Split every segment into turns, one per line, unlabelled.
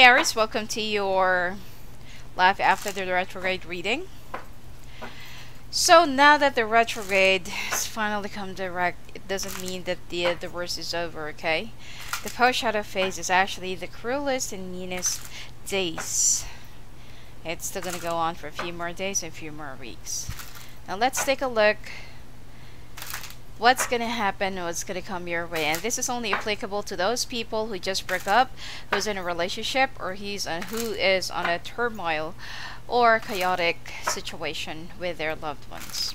Aries, welcome to your life after the retrograde reading. So now that the retrograde has finally come direct, it doesn't mean that the worst is over, okay? The post-shadow phase is actually the cruelest and meanest days. It's still gonna go on for a few more days and a few more weeks. Now let's take a look what's gonna happen, what's gonna come your way. And this is only applicable to those people who just broke up, who's in a relationship, or who is on a turmoil or chaotic situation with their loved ones.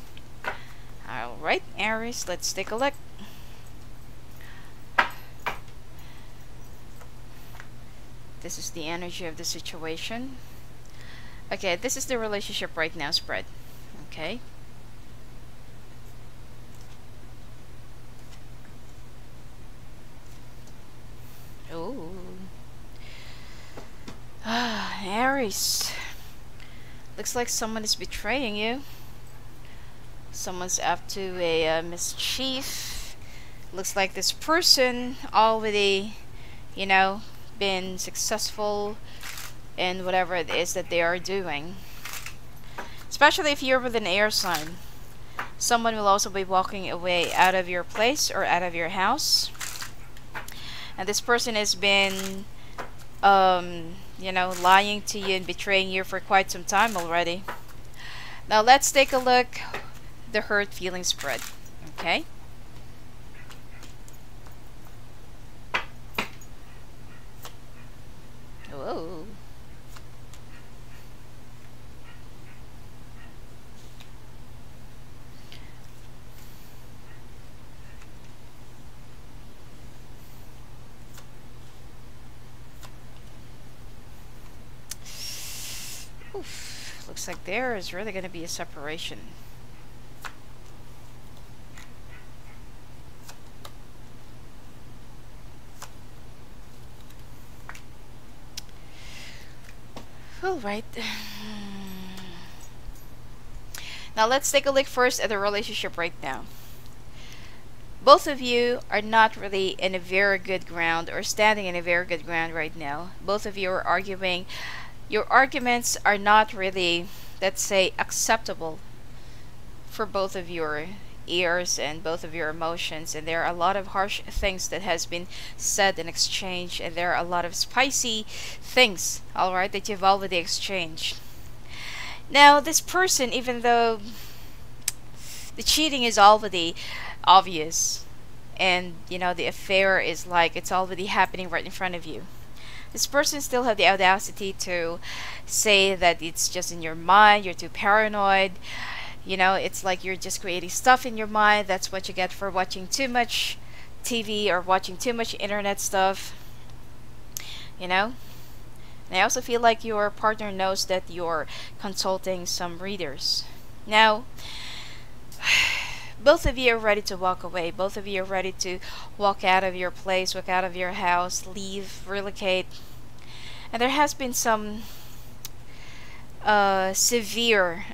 Alright, Aries, let's take a look. This is the energy of the situation. Okay, this is the relationship right now spread. Okay. Oh. Aries. Looks like someone is betraying you. Someone's up to a mischief. Looks like this person already, you know, been successful in whatever it is that they are doing. Especially if you're with an air sign. Someone will also be walking away out of your place or out of your house. And this person has been, you know, lying to you and betraying you for quite some time already. Now let's take a look. The hurt feeling spread. Okay. Whoa. Oof. Looks like there is really going to be a separation. All right. Now let's take a look first at the relationship right now. Both of you are not really in a very good ground or standing in a very good ground right now. Both of you are arguing. Your arguments are not really, let's say, acceptable for both of your ears and both of your emotions, and there are a lot of harsh things that has been said and exchanged, and there are a lot of spicy things, all right, that you've already exchanged. Now this person, even though the cheating is already obvious and you know the affair is like it's already happening right in front of you, this person still have the audacity to say that it's just in your mind, you're too paranoid. You know, it's like you're just creating stuff in your mind. That's what you get for watching too much TV or watching too much internet stuff. You know? And I also feel like your partner knows that you're consulting some readers. Now, both of you are ready to walk away. Both of you are ready to walk out of your place, walk out of your house, leave, relocate. And there has been some severe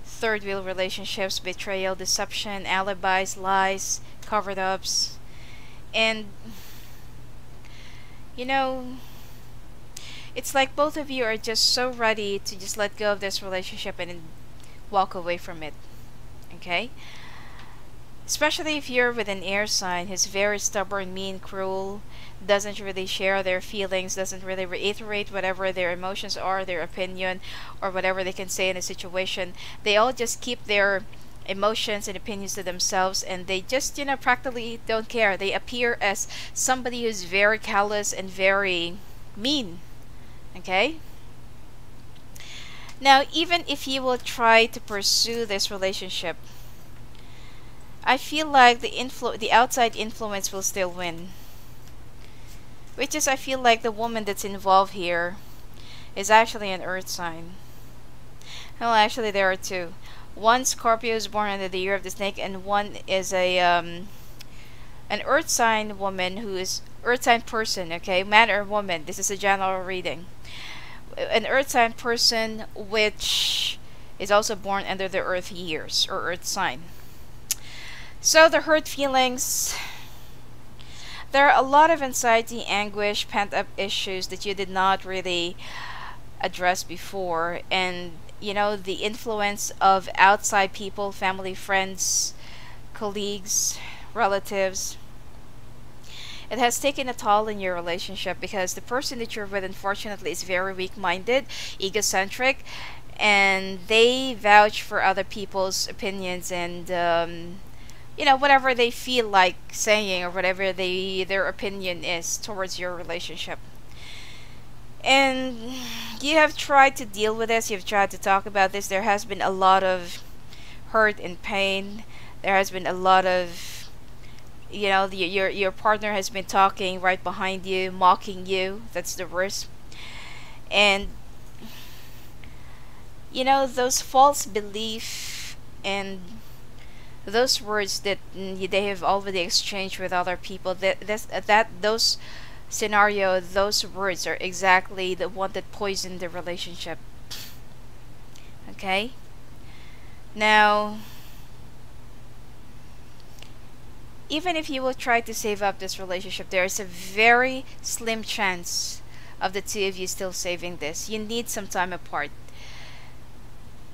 third wheel relationships, betrayal, deception, alibis, lies, covered ups, and you know, it's like both of you are just so ready to just let go of this relationship and walk away from it. Okay, especially if you're with an air sign who's very stubborn, mean, cruel, doesn't really share their feelings, doesn't really reiterate whatever their emotions are, their opinion, or whatever they can say in a situation. They all just keep their emotions and opinions to themselves, and they just, you know, practically don't care. They appear as somebody who's very callous and very mean. Okay? Now, even if you will try to pursue this relationship, I feel like the outside influence will still win. Which is, I feel like the woman that's involved here is actually an earth sign. Well, actually there are two. One Scorpio is born under the year of the snake, and one is a an earth sign woman who is earth sign person, okay? Man or woman. This is a general reading. An earth sign person which is also born under the earth years or earth sign. So the hurt feelings, There are a lot of anxiety, anguish, pent up issues that you did not really address before, and the influence of outside people, family, friends, colleagues, relatives. It has taken a toll in your relationship because the person that you're with, unfortunately, is very weak minded, egocentric, and they vouch for other people's opinions and, whatever they feel like saying or whatever their opinion is towards your relationship. And you have tried to deal with this, you've tried to talk about this. There has been a lot of hurt and pain. There has been a lot of, your partner has been talking right behind you, mocking you. That's the worst. And those false belief and those words that they have already exchanged with other people, those scenario, those words are exactly the one that poisoned the relationship. Okay? Now, even if you will try to save up this relationship, there is a very slim chance of the two of you still saving this. You need some time apart.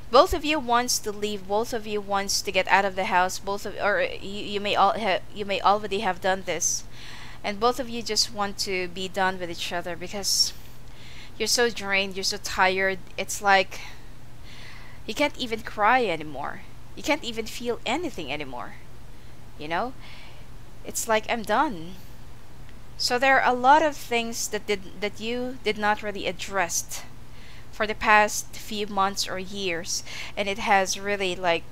Both of you wants to leave. Both of you wants to get out of the house. You may already have done this, and both of you just want to be done with each other because you're so drained. You're so tired. It's like you can't even cry anymore. You can't even feel anything anymore. It's like I'm done. So there are a lot of things that you did not really address for the past few months or years, and it has really like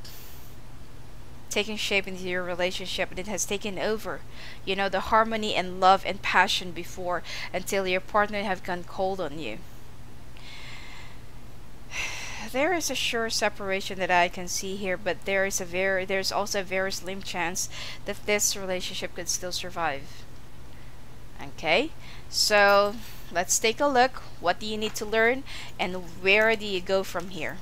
taken shape into your relationship, and it has taken over the harmony and love and passion before, until your partner have gone cold on you. There is a sure separation that I can see here, but there's also a very slim chance that this relationship could still survive. Okay, so let's take a look. What do you need to learn, and where do you go from here?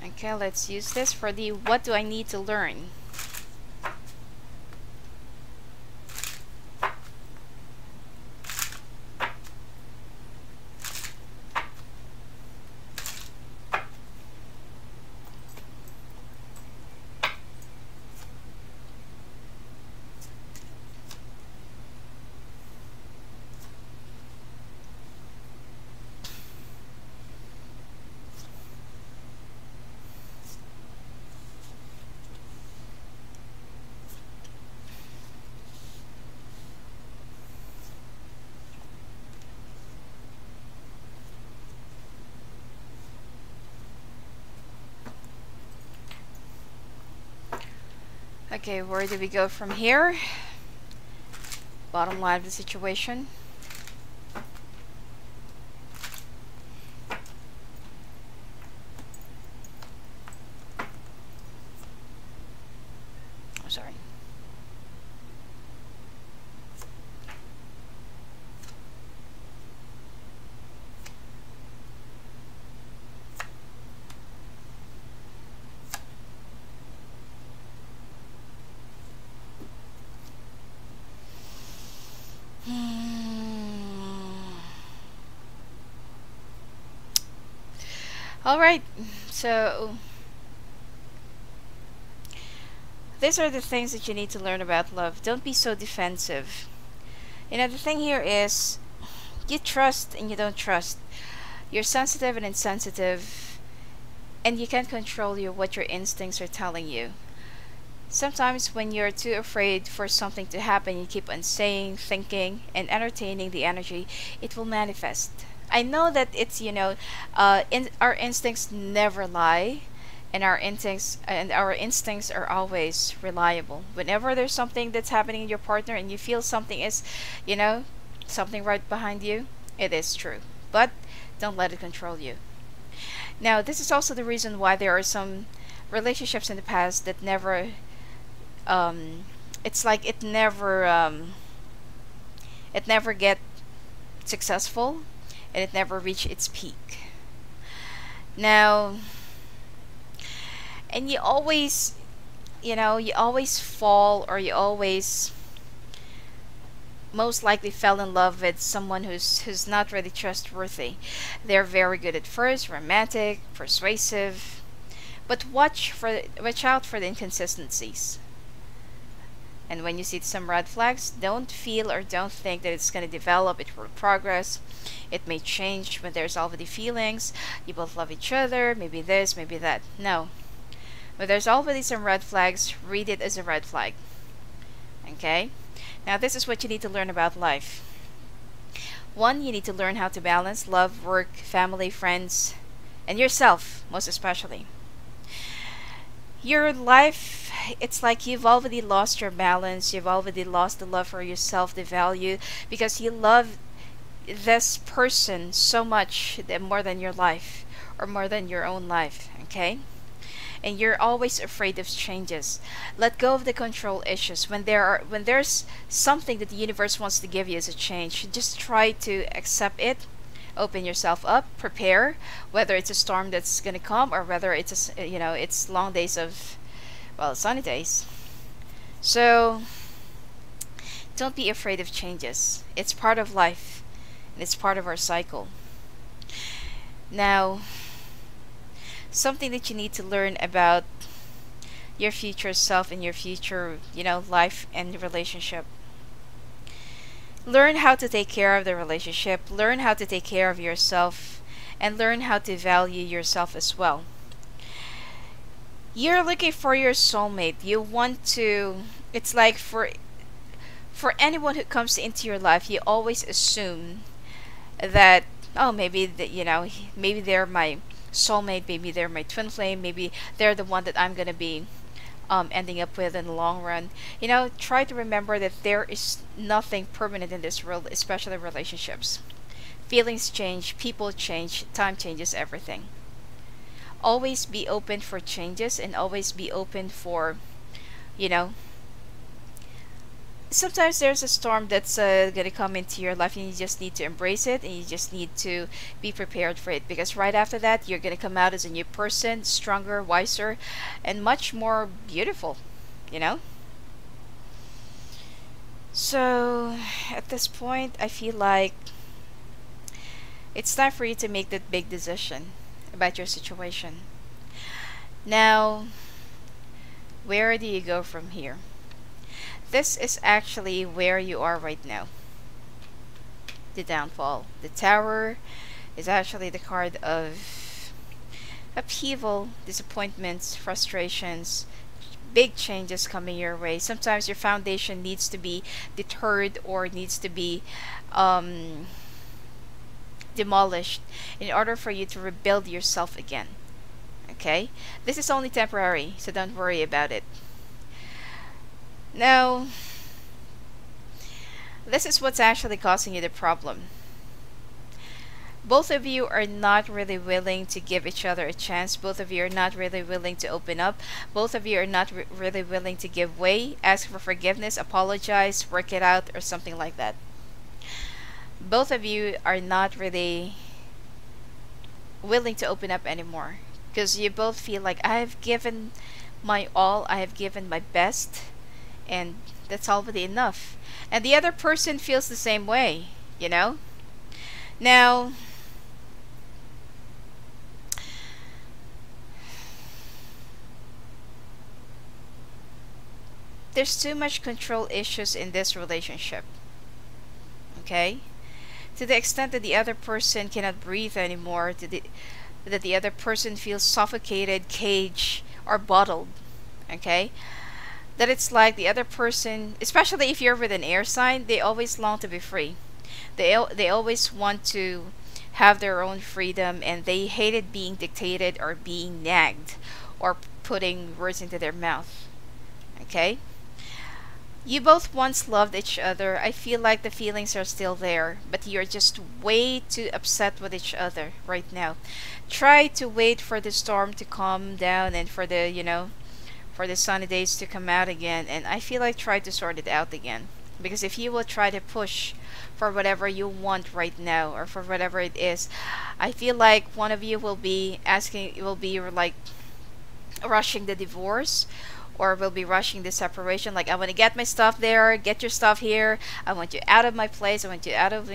Okay, let's use this for the what do I need to learn. Okay, where do we go from here? Bottom line of the situation. Oh, sorry. Alright, so these are the things that you need to learn about love. Don't be so defensive. The thing here is you trust and you don't trust. You're sensitive and insensitive, and you can't control what your instincts are telling you. Sometimes when you're too afraid for something to happen, you keep on saying, thinking, and entertaining the energy, it will manifest. I know that it's our instincts never lie, and our instincts are always reliable. Whenever there's something that's happening in your partner and you feel something is, something right behind you, it is true. But don't let it control you. Now, this is also the reason why there are some relationships in the past that never, it's like it It never get successful, and it never reach its peak. Now, and you always, you always fall, or you always most likely fell in love with someone who's not really trustworthy. They're very good at first, romantic, persuasive, but watch out for the inconsistencies. And when you see some red flags, don't feel or don't think that it's going to develop. It will progress. It may change when there's already feelings. You both love each other. Maybe this, maybe that. No. When there's already some red flags, read it as a red flag. Okay? Now, this is what you need to learn about life. One, you need to learn how to balance love, work, family, friends, and yourself, most especially. Your life, it's like you've already lost your balance. You've already lost the love for yourself, the value, because you love this person so much that more than your life, or more than your own life. Okay? And you're always afraid of changes. Let go of the control issues. When there's something that the universe wants to give you as a change, just try to accept it. Open yourself up, prepare, whether it's a storm that's going to come, or whether it's it's long days of, well, sunny days. So don't be afraid of changes. It's part of life, and it's part of our cycle. Now, something that you need to learn about your future self and your future, life and relationship. Learn how to take care of the relationship, learn how to take care of yourself, and learn how to value yourself as well. You're looking for your soulmate. You want to, it's like for anyone who comes into your life, you always assume that, oh, maybe maybe they're my soulmate, maybe they're my twin flame, maybe they're the one that I'm gonna be ending up with in the long run. Try to remember that there is nothing permanent in this world, especially relationships. Feelings change, people change, time changes everything. Always be open for changes, and always be open for, sometimes there's a storm that's gonna come into your life, and you just need to embrace it, and you just need to be prepared for it, because right after that you're gonna come out as a new person, stronger, wiser, and much more beautiful. So at this point, I feel like it's time for you to make that big decision about your situation. Now, where do you go from here? This is actually where you are right now. The downfall. The Tower is actually the card of upheaval, disappointments, frustrations, big changes coming your way. Sometimes your foundation needs to be deterred, or needs to be demolished in order for you to rebuild yourself again. Okay? This is only temporary, so don't worry about it. Now, this is what's actually causing you the problem. Both of you are not really willing to give each other a chance. Both of you are not really willing to open up. Both of you are not really willing to give way, ask for forgiveness, apologize, work it out, or something like that. Both of you are not really willing to open up anymore, because you both feel like, I have given my all, I have given my best, and that's already enough. And the other person feels the same way, Now, there's too much control issues in this relationship. Okay? To the extent that the other person cannot breathe anymore, that the other person feels suffocated, caged, or bottled. Okay? That it's like the other person, especially if you're with an air sign, they always long to be free. They always want to have their own freedom, and they hated being dictated or being nagged or putting words into their mouth. Okay? You both once loved each other. I feel like the feelings are still there, but you're just way too upset with each other right now. Try to wait for the storm to calm down, and for the, for the sunny days to come out again, and I feel like try to sort it out again. Because if you will try to push for whatever you want right now, or for whatever it is, I feel like one of you will be like rushing the divorce, or will be rushing the separation. Like, I want to get my stuff there, get your stuff here, I want you out of my place, I want you out of,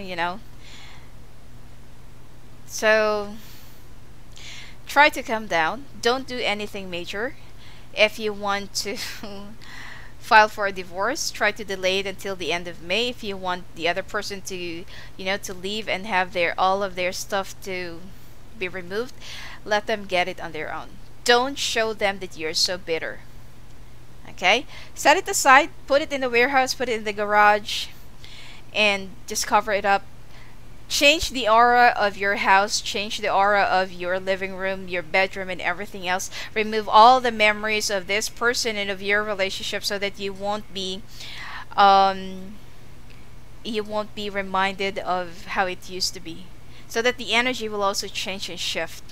So try to calm down. Don't do anything major. If you want to file for a divorce, try to delay it until the end of May. If you want the other person to, to leave and have all of their stuff to be removed, let them get it on their own. Don't show them that you're so bitter. Okay? Set it aside, put it in the warehouse, put it in the garage, and just cover it up. Change the aura of your house, change the aura of your living room, your bedroom, and everything else. Remove all the memories of this person and of your relationship, so that you won't be reminded of how it used to be. So that the energy will also change and shift.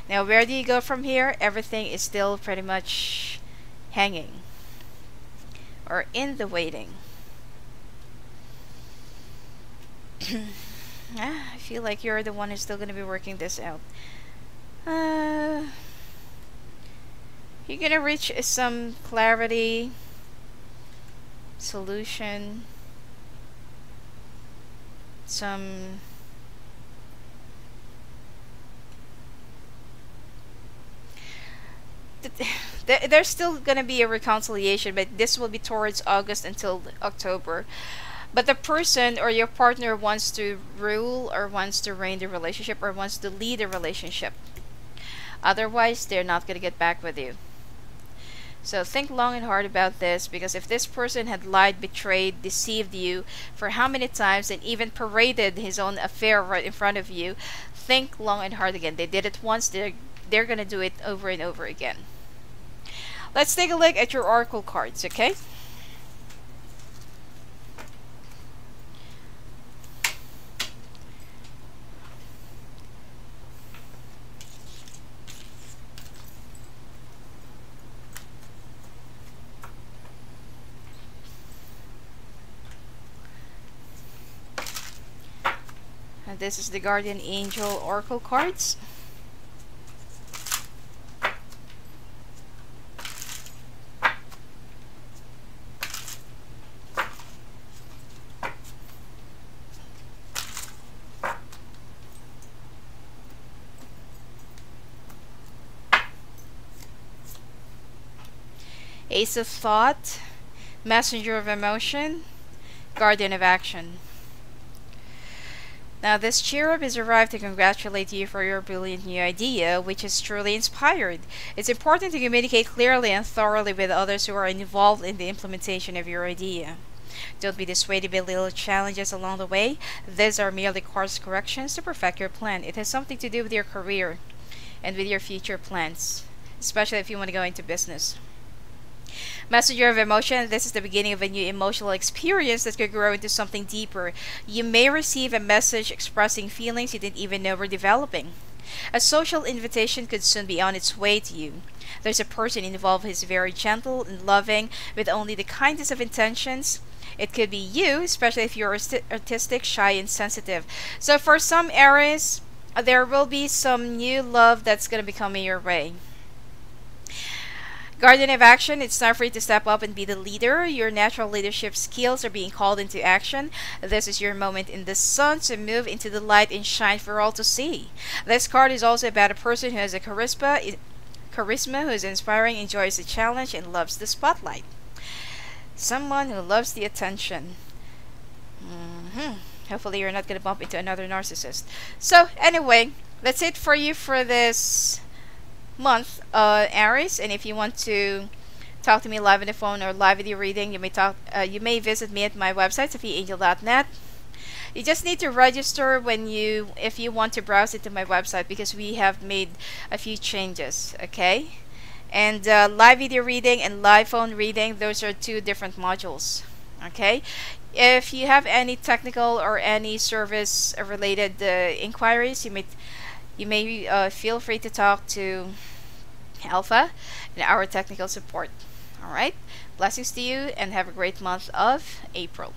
Now, where do you go from here? Everything is still pretty much hanging, or in the waiting. I feel like you're the one who's still going to be working this out. You're going to reach some clarity, solution, some... There's still going to be a reconciliation, but this will be towards August until October. But the person or your partner wants to rule, or wants to reign the relationship, or wants to lead the relationship. Otherwise, they're not going to get back with you. So think long and hard about this, because if this person had lied, betrayed, deceived you for how many times, and even paraded his own affair right in front of you, think long and hard again. They did it once, they're going to do it over and over again. Let's take a look at your oracle cards, okay? And this is the Guardian Angel Oracle cards. Ace of Thought, Messenger of Emotion, Guardian of Action. Now, this cherub has arrived to congratulate you for your brilliant new idea, which is truly inspired. It's important to communicate clearly and thoroughly with others who are involved in the implementation of your idea. Don't be dissuaded by little challenges along the way. These are merely course corrections to perfect your plan. It has something to do with your career and with your future plans, especially if you want to go into business. Messenger of Emotion, this is the beginning of a new emotional experience that could grow into something deeper. You may receive a message expressing feelings you didn't even know were developing. A social invitation could soon be on its way to you. There's a person involved who is very gentle and loving, with only the kindest of intentions. It could be you, especially if you're artistic, shy, and sensitive. So for some Aries, there will be some new love that's going to be coming your way. Guardian of Action, it's time for you to step up and be the leader. Your natural leadership skills are being called into action. This is your moment in the sun to move into the light and shine for all to see. This card is also about a person who has a charisma, who is inspiring, enjoys the challenge, and loves the spotlight. Someone who loves the attention. Hopefully you're not going to bump into another narcissist. So anyway, that's it for you for this month, Aries. And if you want to talk to me live on the phone or live video reading, you may visit me at my website, sophiaangel.net. You just need to register if you want to browse into my website, because we have made a few changes, okay? And live video reading and live phone reading, those are two different modules, okay? If you have any technical or any service related inquiries, you may feel free to talk to Alpha and our technical support. All right. Blessings to you and have a great month of April.